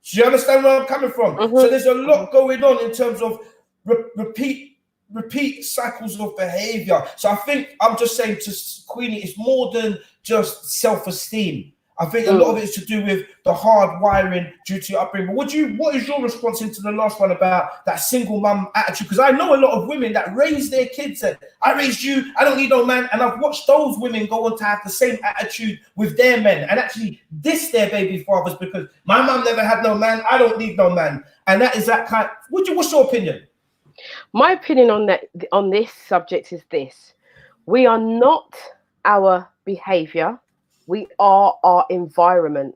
Do you understand where I'm coming from? Mm-hmm. So there's a lot going on in terms of repeat cycles of behavior. So I think I'm just saying to Queenie, it's more than just self-esteem. I think a lot of it is to do with the hard wiring due to your upbringing. But what is your response into the last one about that single mum attitude? Because I know a lot of women that raise their kids and I raised you, I don't need no man. And I've watched those women go on to have the same attitude with their men and actually diss their baby fathers because my mum never had no man, I don't need no man. And that is that kind. What's your opinion? My opinion on this subject is this: we are not our behavior, we are our environment.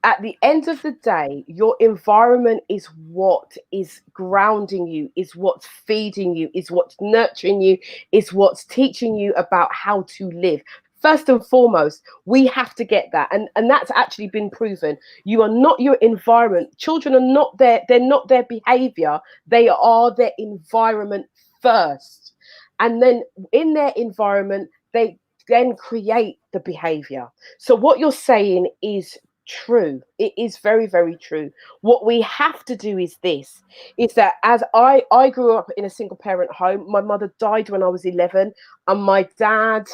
At the end of the day, your environment is what is grounding you, is what's feeding you, is what's nurturing you, is what's teaching you about how to live. First and foremost, we have to get that. And that's actually been proven. You are not your environment. Children are not they're not their behavior. They are their environment first. And then in their environment, they then create the behavior. So what you're saying is true. It is very, very true. What we have to do is this, is that as I grew up in a single parent home. My mother died when I was 11 and my dad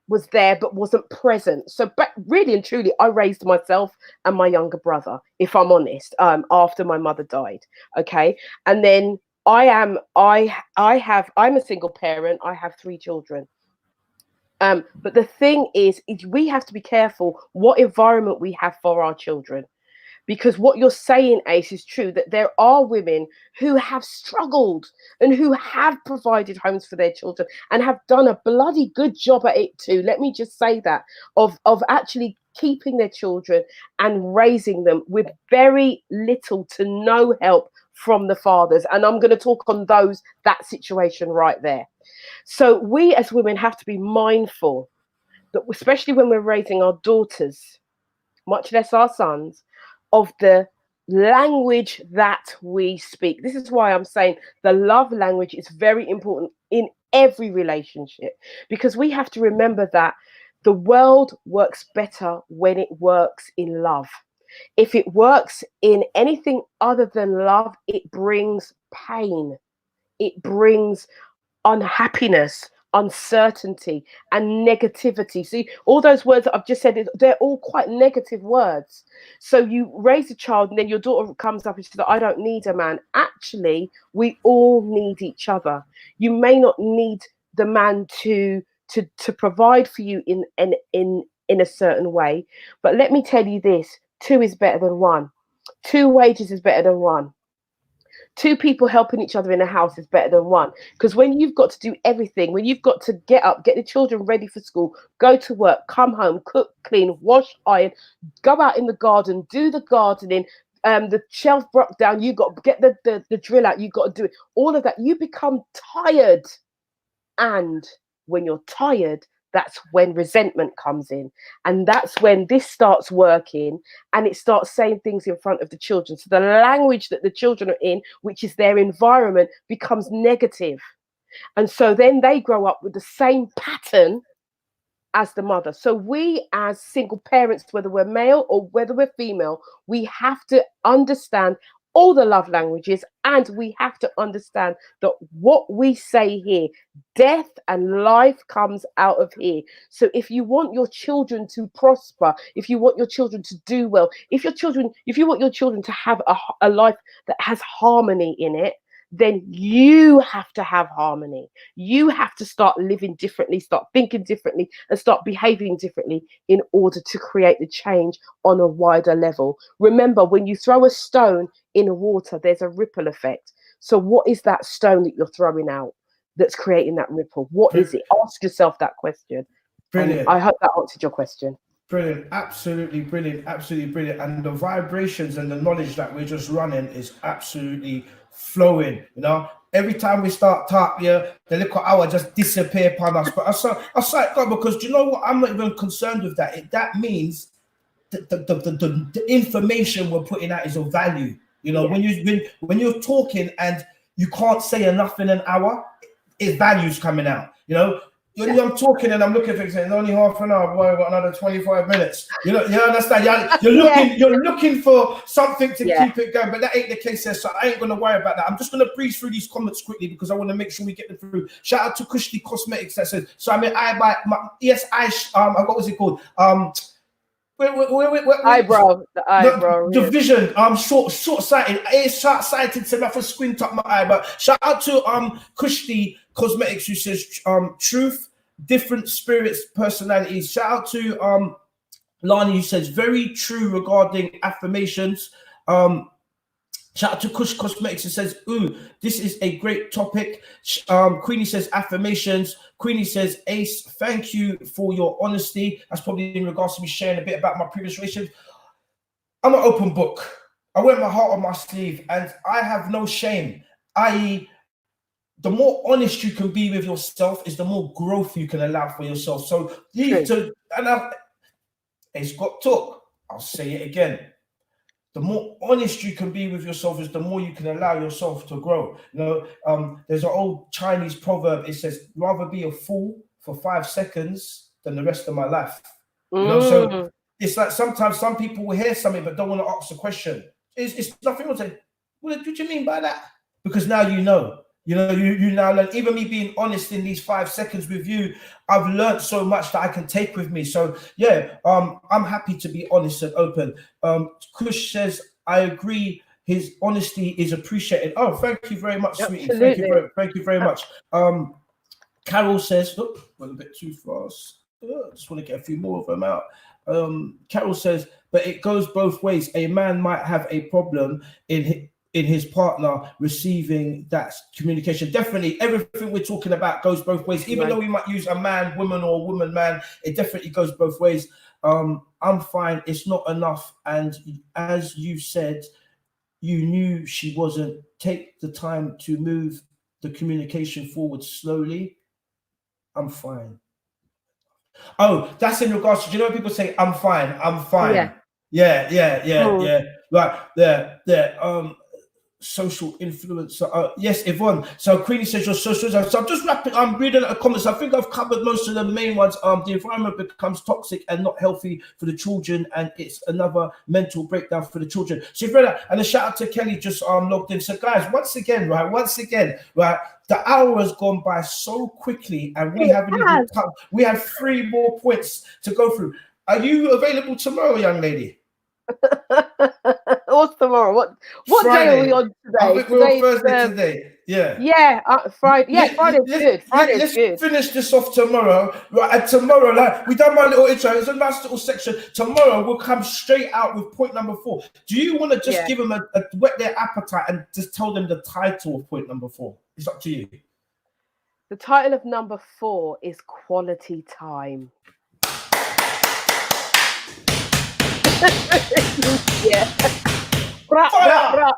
was there but wasn't present. So but really and truly I raised myself and my younger brother, if I'm honest, after my mother died. Okay. And then I'm a single parent. I have 3 children. But the thing is we have to be careful what environment we have for our children. Because what you're saying, Ace, is true, that there are women who have struggled and who have provided homes for their children and have done a bloody good job at it too. Let me just say that, of actually keeping their children and raising them with very little to no help from the fathers. And I'm going to talk on that situation right there. So we as women have to be mindful that, especially when we're raising our daughters, much less our sons, of the language that we speak. This is why I'm saying the love language is very important in every relationship, because we have to remember that the world works better when it works in love. If it works in anything other than love, it brings pain. It brings unhappiness, uncertainty, and negativity. See, all those words that I've just said, they're all quite negative words. So you raise a child and then your daughter comes up and says, I don't need a man. Actually, we all need each other. You may not need the man to provide for you in a certain way, but let me tell you this: 2 is better than 1. 2 wages is better than 1. 2 people helping each other in a house is better than 1. Because when you've got to do everything, when you've got to get up, get the children ready for school, go to work, come home, cook, clean, wash, iron, go out in the garden, do the gardening, the shelf broke down, you got to get the drill out, you got to do it. All of that, you become tired. And when you're tired, that's when resentment comes in. And that's when this starts working and it starts saying things in front of the children. So the language that the children are in, which is their environment, becomes negative. And so then they grow up with the same pattern as the mother. So we as single parents, whether we're male or whether we're female, we have to understand all the love languages, and we have to understand that what we say here, death and life comes out of here. So if you want your children to prosper, if you want your children to do well, if you want your children to have a life that has harmony in it, then you have to have harmony. You have to start living differently, start thinking differently, and start behaving differently in order to create the change on a wider level. Remember, when you throw a stone in water, there's a ripple effect. So what is that stone that you're throwing out that's creating that ripple? What is it? Ask yourself that question. Brilliant. I hope that answered your question. Brilliant, absolutely brilliant, absolutely brilliant. And the vibrations and the knowledge that we're just running is absolutely flowing. You know, every time we start talking, the little hour just disappear upon us. But I saw it go, because do you know what? I'm not even concerned with that. That means the information we're putting out is of value. You know, when you're talking and you can't say enough in an hour, it's values coming out. You know, when I'm talking and I'm looking for things, it's only half an hour. Boy, I've got another 25 minutes. You know, you understand? You're looking for something to keep it going, but that ain't the case there. So I ain't gonna worry about that. I'm just gonna breeze through these comments quickly because I want to make sure we get them through. Shout out to Kushti Cosmetics that says, so I mean, I buy my what was it called? The eyebrow division. Short-sighted. It's short-sighted to have to squint up my eye. But shout out to Kushti Cosmetics who says truth, different spirits, personalities. Shout out to Lani who says very true regarding affirmations. Shout out to Kush Cosmetics and says, ooh, this is a great topic. Queenie says affirmations. Queenie says, Ace, thank you for your honesty. That's probably in regards to me sharing a bit about my previous relationship. I'm an open book. I wear my heart on my sleeve and I have no shame. I.e., the more honest you can be with yourself is the more growth you can allow for yourself. So Ace got talk. I'll say it again. The more honest you can be with yourself is the more you can allow yourself to grow. You know, there's an old Chinese proverb. It says, rather be a fool for 5 seconds than the rest of my life. You know, so it's like sometimes some people will hear something but don't want to ask a question. It's nothing to say, what do you mean by that? Because now you know. You know, you now learn. Even me being honest in these 5 seconds with you, I've learned so much that I can take with me. So yeah, I'm happy to be honest and open. Kush says, I agree. His honesty is appreciated. Oh, thank you very much, sweetie. Thank you very much. Carol says, look, went a bit too fast. I just want to get a few more of them out. Carol says, but it goes both ways. A man might have a problem in his partner receiving that communication. Definitely, everything we're talking about goes both ways. Even though we might use a man, woman, or woman, man, it definitely goes both ways. I'm fine. It's not enough. And as you said, you knew she wasn't. Take the time to move the communication forward slowly. I'm fine. Oh, that's in regards to, you know, when people say, I'm fine, I'm fine. Yeah. Right, there. Social influencer. Yes, Yvonne. So Queenie says your social. So I'm just wrapping. I'm reading the comments. I think I've covered most of the main ones. The environment becomes toxic and not healthy for the children, and it's another mental breakdown for the children. So you've read that, and a shout out to Kelly just logged in. So guys, once again, the hour has gone by so quickly, and we haven't even touched. We have 3 more points to go through. Are you available tomorrow, young lady? What's tomorrow? What day are we on today? I think we're on Thursday today. Yeah, Friday. Yeah, Friday's good. Let's finish this off tomorrow. Right, and tomorrow, like we done my little intro. It's a nice little section. Tomorrow we'll come straight out with point number 4. Do you want to just give them a whet their appetite and just tell them the title of point number 4? It's up to you. The title of number 4 is Quality Time. Yeah. Fire!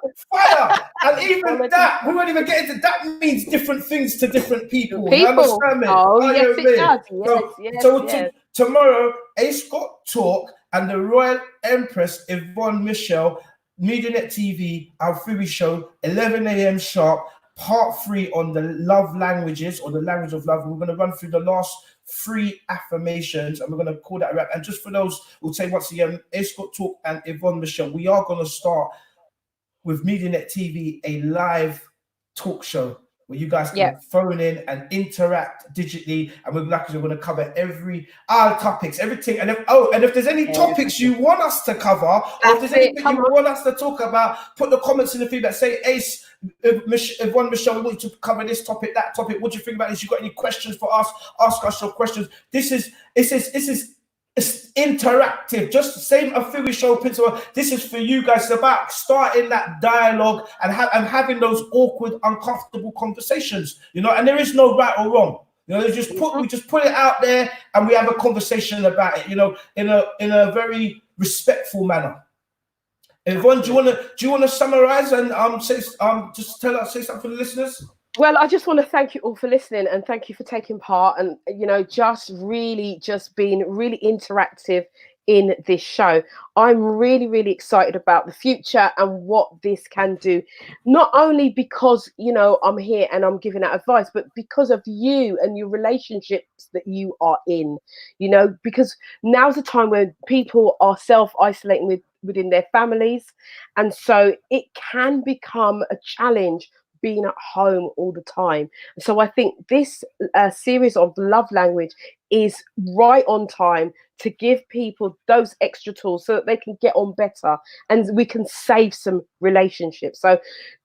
And even that, we won't even get into that. Means different things to different people. You understand me? Oh, yes, it does. Tomorrow, Ace got talk, and the Royal Empress Yvonne Michelle, MediaNet TV, our Fury show, 11 a.m. sharp. Part 3 on the love languages or the language of love. We're going to run through the last 3 affirmations and we're going to call that a wrap. And just for those, we'll say once again, Escort Talk and Yvonne Michelle, we are going to start with MediaNet TV, a live talk show where you guys can phone in and interact digitally. And we're going to cover every topics, everything. And if there's any topics you want us to cover, or if there's anything you want us to talk about, put the comments in the feedback. Say, Ace, Yvonne Michelle, we want you to cover this topic, that topic. What do you think about this? You got any questions for us? Ask us your questions. This is interactive, just the same a Fury show principle. This is for you guys. It's about starting that dialogue and having those awkward, uncomfortable conversations, you know, and there is no right or wrong. You know, we just put it out there and we have a conversation about it, you know, in a very respectful manner. Yvonne, do you want to summarize and say something for the listeners? Well, I just want to thank you all for listening and thank you for taking part and, you know, just being really interactive in this show. I'm really, really excited about the future and what this can do, not only because, you know, I'm here and I'm giving out advice, but because of you and your relationships that you are in, you know, because now's the time when people are self-isolating within their families. And so it can become a challenge being at home all the time. So I think this series of love language is right on time to give people those extra tools so that they can get on better and we can save some relationships. So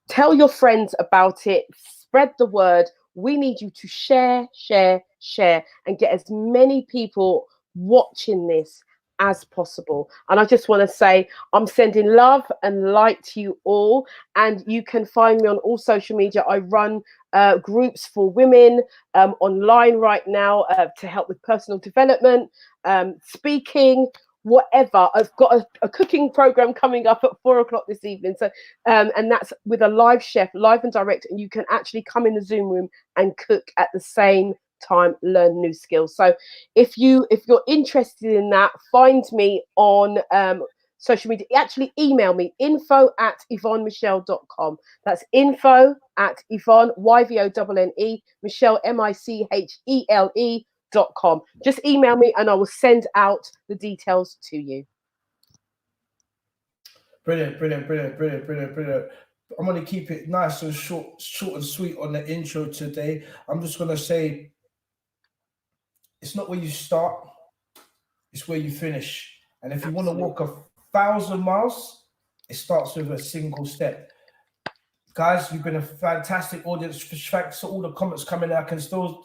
tell your friends about it, spread the word. We need you to share, share, share, and get as many people watching this as possible. And I just want to say I'm sending love and light to you all, and you can find me on all social media. I run groups for women online right now to help with personal development, speaking, whatever. I've got a cooking program coming up at 4 o'clock this evening. So and that's with a live chef, live and direct, and you can actually come in the Zoom room and cook at the same time, learn new skills. So if you're interested in that, find me on social media. Actually email me, info@yvonnemichelle.com. That's info@Yvonne, YVONNE, Michelle, MICHELE.com. Just email me and I will send out the details to you. Brilliant, brilliant, brilliant, brilliant, brilliant, brilliant. I'm going to keep it nice and short and sweet on the intro today. I'm just going to say, it's not where you start, it's where you finish. And if you want to walk 1,000 miles, it starts with a single step. Guys, you've been a fantastic audience. Thanks for all the comments coming in. I was going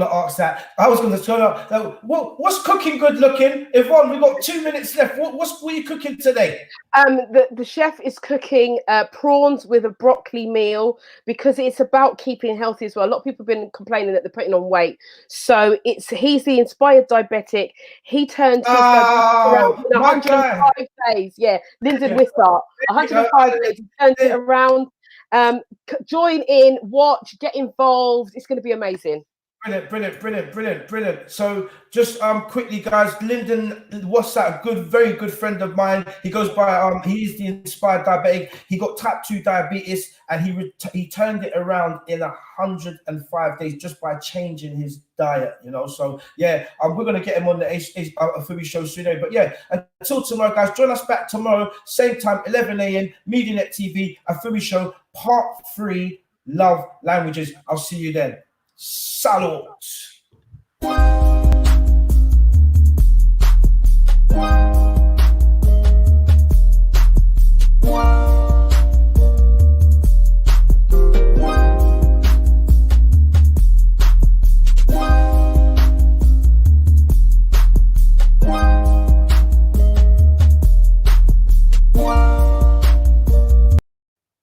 to ask that. I was going to turn up. What's cooking good looking? Yvonne, we've got 2 minutes left. What are you cooking today? The chef is cooking prawns with a broccoli meal because it's about keeping healthy as well. A lot of people have been complaining that they're putting on weight. So he's the inspired diabetic. He turned his around in 105 days. Yeah, Lyndon Wissart, 105 days. He turned it around. Join in, watch, get involved. It's going to be amazing. Brilliant, brilliant, brilliant, brilliant, brilliant. So just quickly, guys, Lyndon, what's that? Very good friend of mine. He goes by he's the inspired diabetic. He got type 2 diabetes and he turned it around in 105 days just by changing his diet, you know. So yeah, we're gonna get him on the Afumi show soon. But yeah, until tomorrow, guys, join us back tomorrow, same time, 11 a.m. MediaNet TV, Afumi show, part 3, love languages. I'll see you then. Salut.